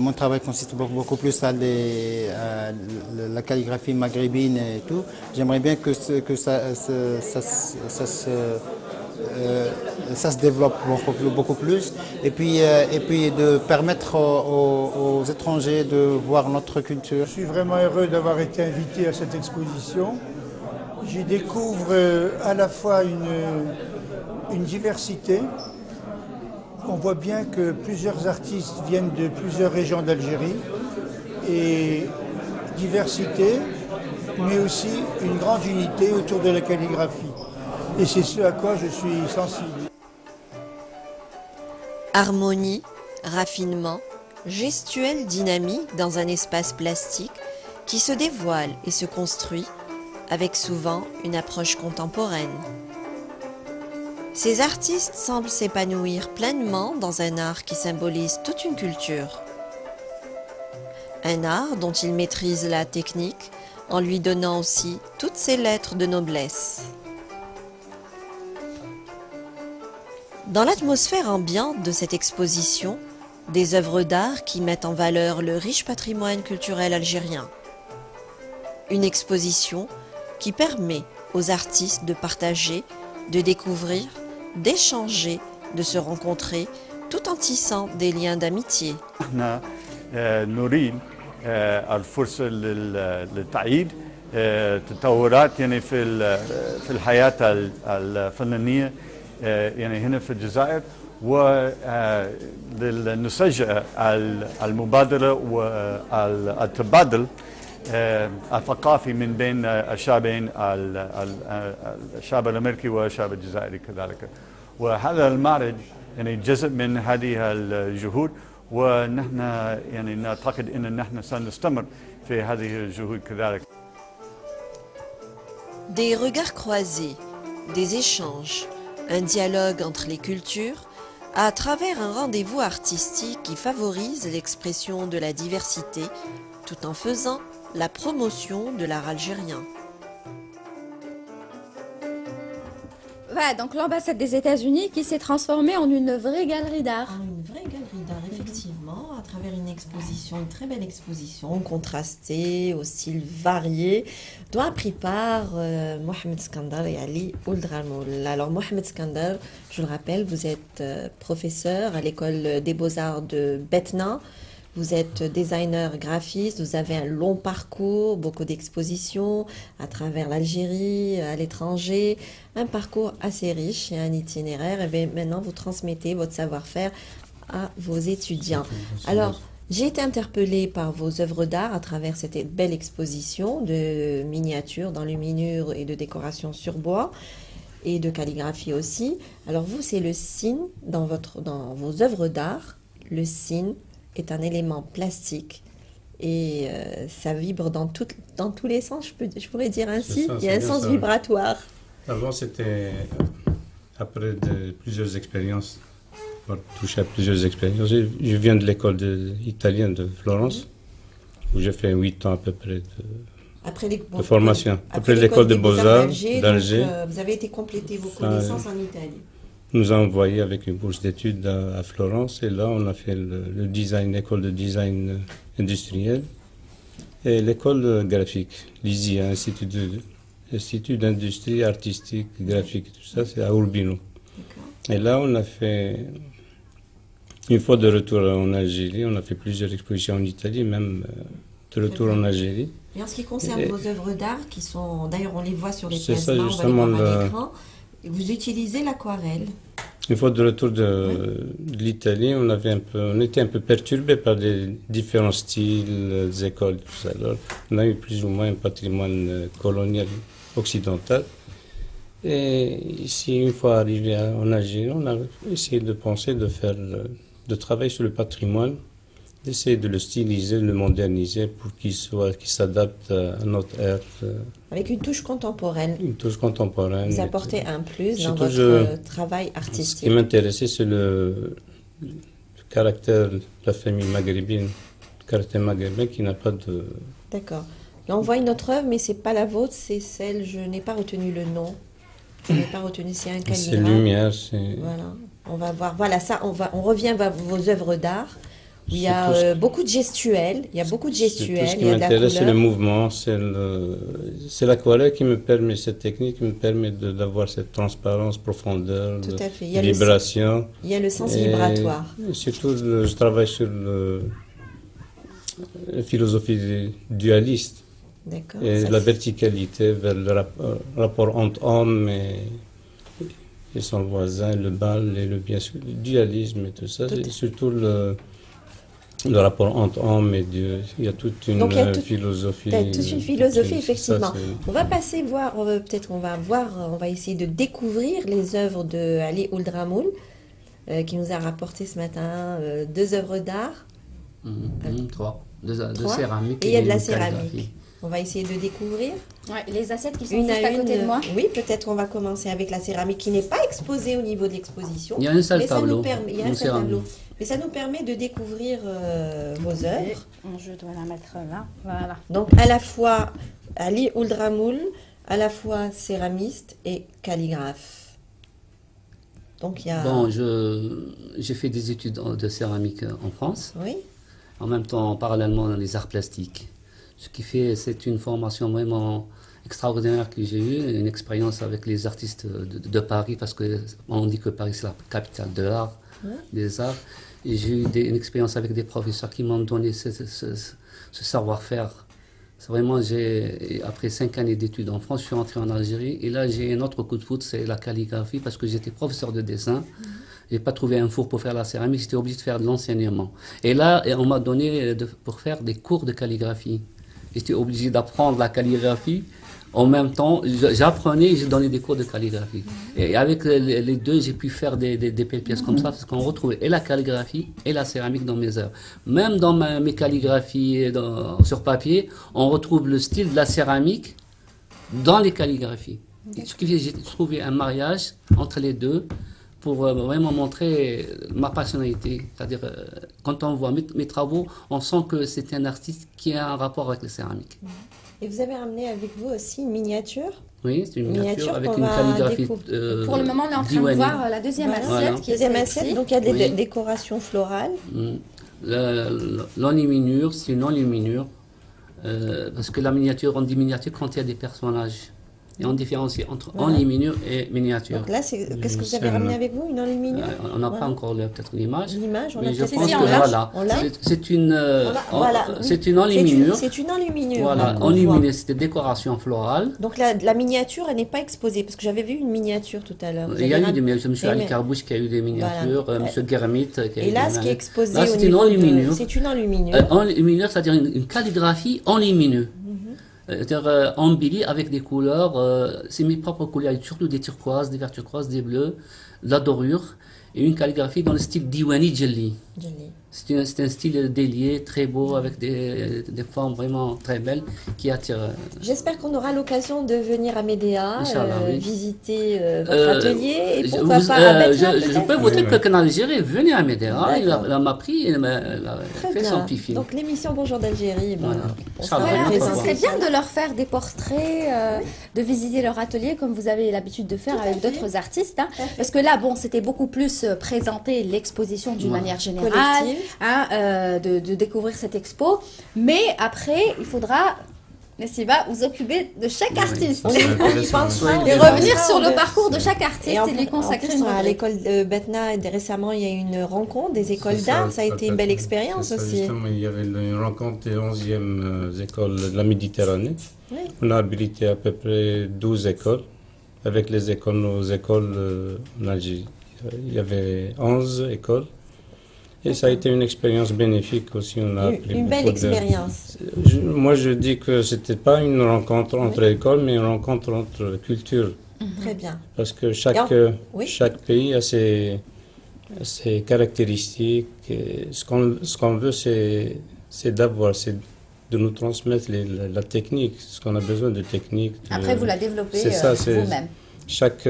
Mon travail consiste beaucoup plus à la calligraphie maghrébine et tout. J'aimerais bien que ça se développe beaucoup plus et puis de permettre aux étrangers de voir notre culture. Je suis vraiment heureux d'avoir été invité à cette exposition. J'y découvre à la fois une diversité. On voit bien que plusieurs artistes viennent de plusieurs régions d'Algérie et diversité, mais aussi une grande unité autour de la calligraphie. Et c'est ce à quoi je suis sensible. Harmonie, raffinement, gestuelle dynamique dans un espace plastique qui se dévoile et se construit avec souvent une approche contemporaine. Ces artistes semblent s'épanouir pleinement dans un art qui symbolise toute une culture. Un art dont ils maîtrisent la technique en lui donnant aussi toutes ses lettres de noblesse. Dans l'atmosphère ambiante de cette exposition, des œuvres d'art qui mettent en valeur le riche patrimoine culturel algérien. Une exposition qui permet aux artistes de partager, de découvrir, d'échanger, de se rencontrer, tout en tissant des liens d'amitié. نريد الفرصة للتعيد تطورات يعني في الحياة الفنانية يعني هنا في الجزائر ولنشجع المبادرة والتبادل الثقافي من بين الشعبين الشعب الامريكي والشعب الجزائري كذلك وهذا المعرض يعني جزء من هذه الجهود ونحن يعني نعتقد ان نحن سنستمر في هذه الجهود كذلك. Des regards croisés, des échanges, un dialogue entre les cultures à travers un rendez-vous artistique qui favorise l'expression de la diversité tout en faisant la promotion de l'art algérien. Voilà, donc l'ambassade des États-Unis qui s'est transformée en une vraie galerie d'art. Une vraie galerie d'art, effectivement, à travers une exposition, une très belle exposition, contrastée, aux styles variés, dont a pris part Mohamed Skandar et Ali Ouldramoul. Alors Mohamed Skandar, je le rappelle, vous êtes professeur à l'école des beaux-arts de Betna. Vous êtes designer graphiste, vous avez un long parcours, beaucoup d'expositions à travers l'Algérie, à l'étranger, un parcours assez riche et un itinéraire. Et bien maintenant, vous transmettez votre savoir-faire à vos étudiants. Alors, j'ai été interpellée par vos œuvres d'art à travers cette belle exposition de miniatures, d'enluminures et de décoration sur bois et de calligraphie aussi. Alors vous, c'est le signe dans vos œuvres d'art, le signe est un élément plastique et ça vibre dans tous les sens, je pourrais dire ainsi. Il y a un sens vibratoire. Avant, c'était après plusieurs expériences, touché à plusieurs expériences. Je viens de l'école italienne de Florence, où j'ai fait 8 ans à peu près de formation. Après l'école de Beaux-Arts d'Alger. Vous avez été compléter vos connaissances en Italie. Nous a envoyé avec une bourse d'études à Florence et là on a fait le design, l'école de design industriel et l'école graphique, l'ISIA, Institut d'industrie artistique, graphique, tout ça c'est à Urbino. Et là on a fait, une fois de retour en Algérie, on a fait plusieurs expositions en Italie, même de retour en Algérie. Et en ce qui concerne vos œuvres d'art, qui sont, d'ailleurs on les voit sur les pièces, on va les voir à l'écran. Vous utilisez l'aquarelle. Une fois de retour de l'Italie, on était un peu perturbé par les différents styles, les écoles, tout ça. Alors, on a eu plus ou moins un patrimoine colonial occidental. Et ici, une fois arrivé en Algérie, on a essayé de penser de faire de travailler sur le patrimoine, d'essayer de le styliser, de le moderniser pour qu'il s'adapte à notre ère. Avec une touche contemporaine. Une touche contemporaine. Vous apportez un plus dans Surtout, votre travail artistique. Ce qui m'intéressait, c'est le caractère de la famille maghrébine, le caractère maghrébin qui n'a pas de... D'accord. Et on voit une autre œuvre, mais c'est pas la vôtre, c'est celle, je n'ai pas retenu le nom. Je n'ai pas retenu, c'est un calligraphe. C'est lumière, c'est... Voilà. On va voir, voilà ça, on revient vers vos œuvres d'art. Il y a beaucoup de gestuels, il y a beaucoup de gestuels, ce qui m'intéresse, c'est le mouvement, c'est l'aquarelle qui me permet, cette technique qui me permet d'avoir cette transparence, profondeur, tout à fait. Vibration. Il y a le sens vibratoire. Et surtout, je travaille sur la philosophie dualiste. Et la verticalité vers le rapport entre homme et son voisin, le mal et bien sûr, le dualisme et tout ça, et surtout le rapport entre homme et Dieu. Il y a toute une philosophie. Toute une philosophie, effectivement. On va passer voir, peut-être on va essayer de découvrir les œuvres de Ali Ould-Ramoul, qui nous a rapporté ce matin 2 œuvres d'art. 3. De céramique. Et il y a de la céramique. On va essayer de découvrir. Ouais, les assiettes qui sont juste à côté de moi. Oui, peut-être qu'on va commencer avec la céramique qui n'est pas exposée au niveau de l'exposition. Il y a un seul tableau. Il y a un seul tableau. Mais ça nous permet de découvrir vos œuvres. Je dois la mettre là. Voilà. Donc à la fois Ali Ould-Ramoul, à la fois céramiste et calligraphe. Donc il y a... Bon, j'ai fait des études de céramique en France. Oui. En même temps, parallèlement, dans les arts plastiques. Ce qui fait, c'est une formation vraiment extraordinaire que j'ai eue, une expérience avec les artistes de Paris, parce qu'on dit que Paris c'est la capitale de l'art, des arts. Et j'ai eu une expérience avec des professeurs qui m'ont donné ce savoir-faire. Vraiment, après 5 années d'études en France, je suis rentré en Algérie. Et là, j'ai un autre coup de foudre, c'est la calligraphie, parce que j'étais professeur de dessin. Je n'ai pas trouvé un four pour faire la céramique, j'étais obligé de faire de l'enseignement. Et là, on m'a donné pour faire des cours de calligraphie. J'étais obligé d'apprendre la calligraphie. En même temps, j'apprenais et je donnais des cours de calligraphie. Et avec les deux, j'ai pu faire des belles pièces comme ça, parce qu'on retrouvait et la calligraphie et la céramique dans mes œuvres. Même dans mes calligraphies sur papier, on retrouve le style de la céramique dans les calligraphies. Et ce qui fait que j'ai trouvé un mariage entre les deux pour vraiment montrer ma personnalité. C'est-à-dire, quand on voit mes travaux, on sent que c'est un artiste qui a un rapport avec la céramique. Et vous avez ramené avec vous aussi une miniature. Oui, c'est une miniature avec une calligraphie. Pour le moment, on est en train de voir la deuxième assiette qui est celle-ci. Donc il y a des décorations florales. L'enluminure, c'est une enluminure. Parce que la miniature, on dit miniature quand il y a des personnages. Et on différencie entre enluminure et miniature. Donc là, qu'est-ce que vous avez ramené avec vous? Une enluminure? On n'a pas encore peut-être l'image. L'image, on mais a je pense que voilà. C'est une enluminure. C'est une enluminure. Voilà, enluminée, c'est des décorations florales. Donc la miniature, elle n'est pas exposée, parce que j'avais vu une miniature tout à l'heure. Il y a eu des miniatures. M. Ali Karbouch qui a eu des miniatures, M. Germit qui a eu des miniatures. Et là, ce qui est exposé là, c'est une enluminure. C'est une enluminure. Enluminure, c'est-à-dire une calligraphie enlumineux. C'est-à-dire embellie avec des couleurs, c'est mes propres couleurs, surtout des turquoises, des verts turquoises, des bleus, de la dorure, et une calligraphie dans le style Diwanî Djelli. C'est un style délié, très beau, avec des formes vraiment très belles qui attirent. J'espère qu'on aura l'occasion de venir à Médéa, visiter votre atelier. Et pourquoi pas je peux vous dire que qu'en Algérie, venez à Médéa, il m'a pris, il m'a fait son petit film. Donc l'émission Bonjour d'Algérie, c'est bien de leur faire des portraits, de visiter leur atelier comme vous avez l'habitude de faire avec d'autres artistes. Parce que là, bon, c'était beaucoup plus présenter l'exposition d'une manière générale. De découvrir cette expo, mais après il faudra, Nessiba, vous occuper de chaque artiste et revenir sur le parcours de chaque artiste et lui consacrer une à l'école de Batna. Récemment, il y a eu une rencontre des écoles d'art, ça a été une belle expérience aussi. Justement, il y avait une rencontre des 11e écoles de la Méditerranée. On a habilité à peu près 12 écoles, avec nos écoles en Algérie. Il y avait 11 écoles. Et ça a été une expérience bénéfique aussi. On a appris une belle expérience. Moi, je dis que c'était pas une rencontre entre écoles, mais une rencontre entre cultures. Très bien. Parce que chaque pays a ses ses caractéristiques. Et ce qu'on veut, c'est de nous transmettre la technique, ce qu'on a besoin de technique. Après, vous la développez vous-même. Chaque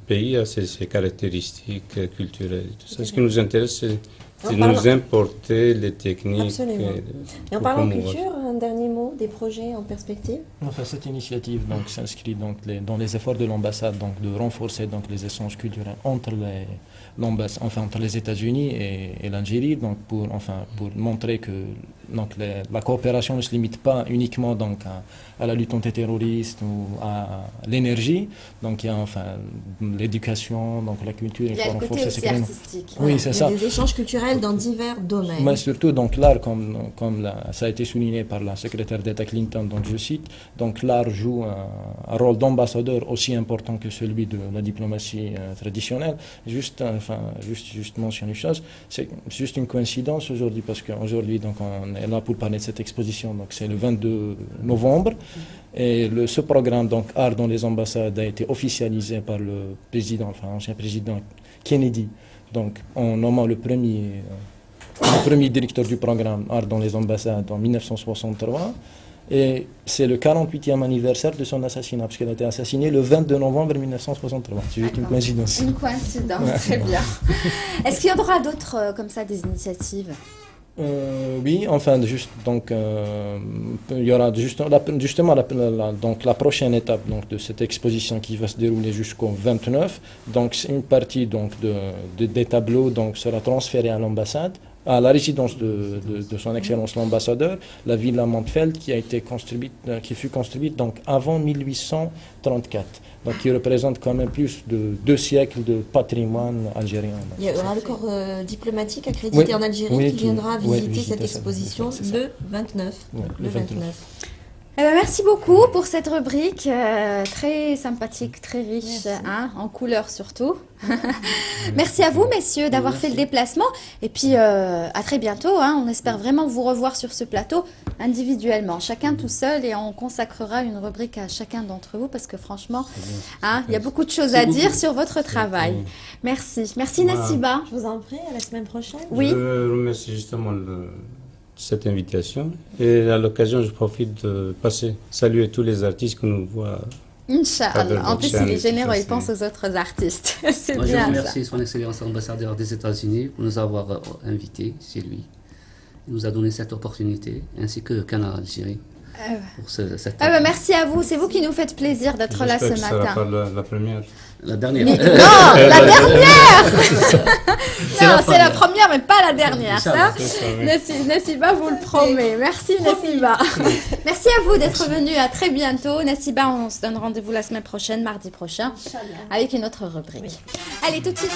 pays a ses caractéristiques culturelles. Tout ça. Ce qui nous intéresse, c'est de nous importer les techniques. Absolument. Et en parlant culture, un dernier mot des projets en perspective? Enfin, cette initiative s'inscrit dans les efforts de l'ambassade de renforcer les échanges culturels entre les États-Unis et l'Algérie, pour montrer que la coopération ne se limite pas uniquement à la lutte antiterroriste ou à l'énergie. Donc il y a l'éducation, la culture. Il y a le côté aussi artistique. Oui, c'est ça. Il y a des échanges culturels dans divers domaines. Mais surtout l'art, comme ça a été souligné par la secrétaire d'État Clinton, je cite, l'art joue un rôle d'ambassadeur aussi important que celui de la diplomatie traditionnelle. Juste mentionner une chose, c'est juste une coïncidence aujourd'hui, parce qu'aujourd'hui on est là pour parler de cette exposition, c'est le 22 novembre, et ce programme Art dans les ambassades a été officialisé par le ancien président Kennedy, en nommant le premier directeur du programme Art dans les ambassades en 1963. Et c'est le 48e anniversaire de son assassinat, parce qu'elle a été assassinée le 22 novembre 1963. C'est juste une coïncidence. Une coïncidence, très bien. Est-ce qu'il y en aura d'autres comme ça, des initiatives? Oui, il y aura justement la prochaine étape de cette exposition qui va se dérouler jusqu'au 29. Une partie des tableaux sera transférée à l'ambassade, à la résidence de son Excellence l'ambassadeur, la Villa Montfeld, qui fut construite avant 1834. Qui représente quand même plus de 2 siècles de patrimoine algérien. Il y aura le corps diplomatique accrédité en Algérie qui viendra visiter cette exposition le 29. Le 29. Merci beaucoup pour cette rubrique très sympathique, très riche, en couleurs surtout. Merci à vous, messieurs, d'avoir fait le déplacement. Et puis, à très bientôt. On espère vraiment vous revoir sur ce plateau individuellement, chacun tout seul. Et on consacrera une rubrique à chacun d'entre vous parce que franchement, il y a beaucoup de choses à dire sur votre travail. Merci. Merci, Nassiba. Je vous en prie, à la semaine prochaine. Oui. Je remercie justement cette invitation. Et à l'occasion, je profite de saluer tous les artistes que nous voient. Inch'Allah. En plus, il est généreux, il pense aux autres artistes. C'est bien ça. Je remercie son Excellence l'ambassadeur des États-Unis pour nous avoir invités chez lui. Il nous a donné cette opportunité, ainsi que Canal Algérie. Pour cette merci à vous, c'est vous qui nous faites plaisir d'être là ce matin. Ce sera pas la première. La dernière. Non, la dernière. Non, c'est la première, mais pas la dernière. Ça, Nassiba vous le promet. Merci Nassiba. Merci à vous d'être venu. À très bientôt. Nassiba, on se donne rendez-vous la semaine prochaine, mardi prochain, avec une autre rubrique. Allez, tout de suite.